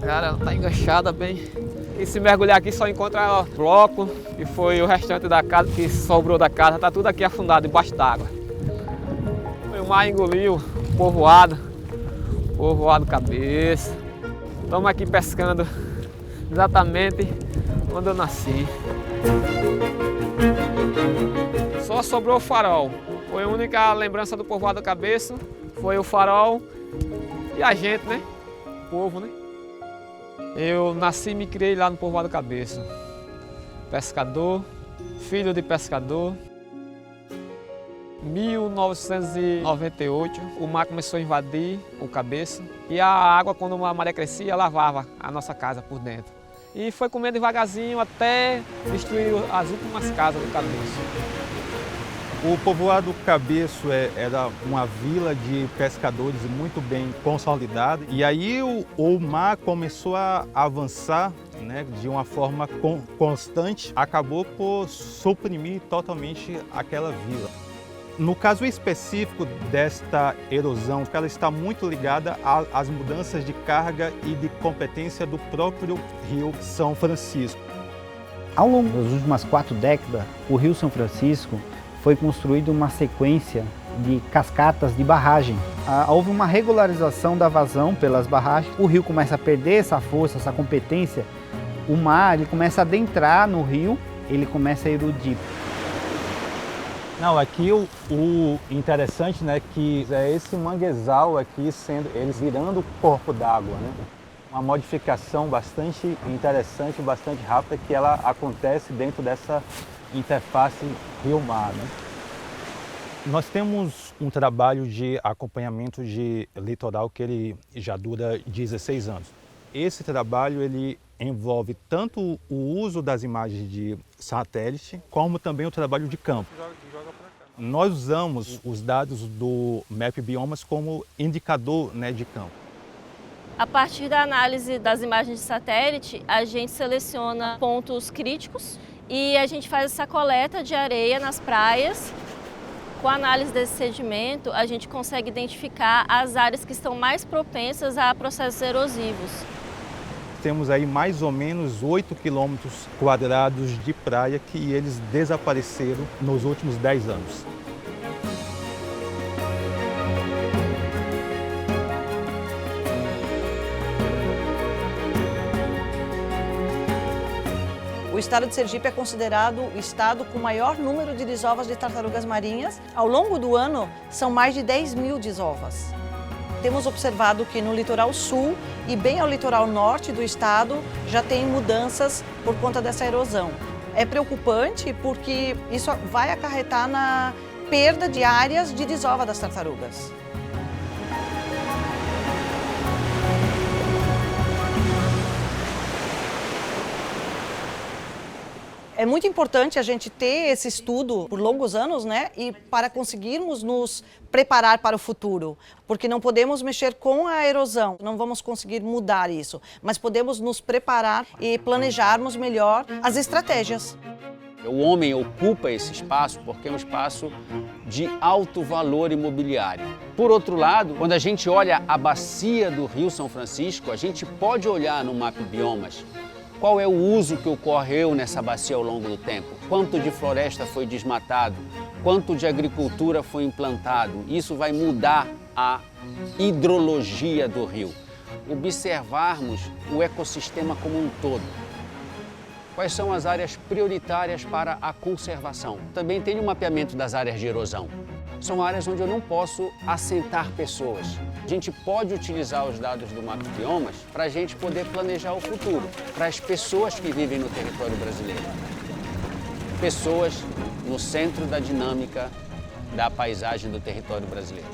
Cara, ela tá enganchada bem. E se mergulhar aqui só encontra bloco e foi o restante da casa que sobrou da casa, tá tudo aqui afundado debaixo d'água. O mar engoliu povoado cabeça. Estamos aqui pescando exatamente onde eu nasci. Só sobrou o farol. Foi a única lembrança do povoado cabeça. Foi o farol e a gente, né? O povo, né? Eu nasci e me criei lá no povoado cabeça. Pescador, filho de pescador. 1998, o mar começou a invadir o cabeça e a água, quando a maré crescia, lavava a nossa casa por dentro. E foi comendo devagarzinho até destruir as últimas casas do cabeça. O povoado Cabeço era uma vila de pescadores muito bem consolidada. E aí o mar começou a avançar, né, de uma forma constante, acabou por suprimir totalmente aquela vila. No caso específico desta erosão, ela está muito ligada às mudanças de carga e de competência do próprio Rio São Francisco. Ao longo das últimas 4 décadas, o Rio São Francisco foi construída uma sequência de cascatas de barragem. Houve uma regularização da vazão pelas barragens, o rio começa a perder essa força, essa competência, o mar ele começa a adentrar no rio, ele começa a erodir. Não, aqui o interessante, né, que é esse manguezal aqui eles virando o corpo d'água, né? Uma modificação bastante interessante, bastante rápida que ela acontece dentro dessa interface rio-mar, né? Nós temos um trabalho de acompanhamento de litoral que ele já dura 16 anos. Esse trabalho ele envolve tanto o uso das imagens de satélite, como também o trabalho de campo. Nós usamos os dados do Map Biomas como indicador, né, de campo. A partir da análise das imagens de satélite, a gente seleciona pontos críticos e a gente faz essa coleta de areia nas praias. Com a análise desse sedimento, a gente consegue identificar as áreas que estão mais propensas a processos erosivos. Temos aí mais ou menos 8 quilômetros quadrados de praia que eles desapareceram nos últimos 10 anos. O estado de Sergipe é considerado o estado com o maior número de desovas de tartarugas marinhas. Ao longo do ano, são mais de 10.000 desovas. Temos observado que no litoral sul e bem ao litoral norte do estado já tem mudanças por conta dessa erosão. É preocupante porque isso vai acarretar na perda de áreas de desova das tartarugas. É muito importante a gente ter esse estudo por longos anos, né? E para conseguirmos nos preparar para o futuro, porque não podemos mexer com a erosão, não vamos conseguir mudar isso, mas podemos nos preparar e planejarmos melhor as estratégias. O homem ocupa esse espaço porque é um espaço de alto valor imobiliário. Por outro lado, quando a gente olha a bacia do Rio São Francisco, a gente pode olhar no Map Biomas qual é o uso que ocorreu nessa bacia ao longo do tempo, quanto de floresta foi desmatado, quanto de agricultura foi implantado. Isso vai mudar a hidrologia do rio. Observarmos o ecossistema como um todo. Quais são as áreas prioritárias para a conservação? Também tem o mapeamento das áreas de erosão. São áreas onde eu não posso assentar pessoas. A gente pode utilizar os dados do Map Biomas para a gente poder planejar o futuro, para as pessoas que vivem no território brasileiro. Pessoas no centro da dinâmica da paisagem do território brasileiro.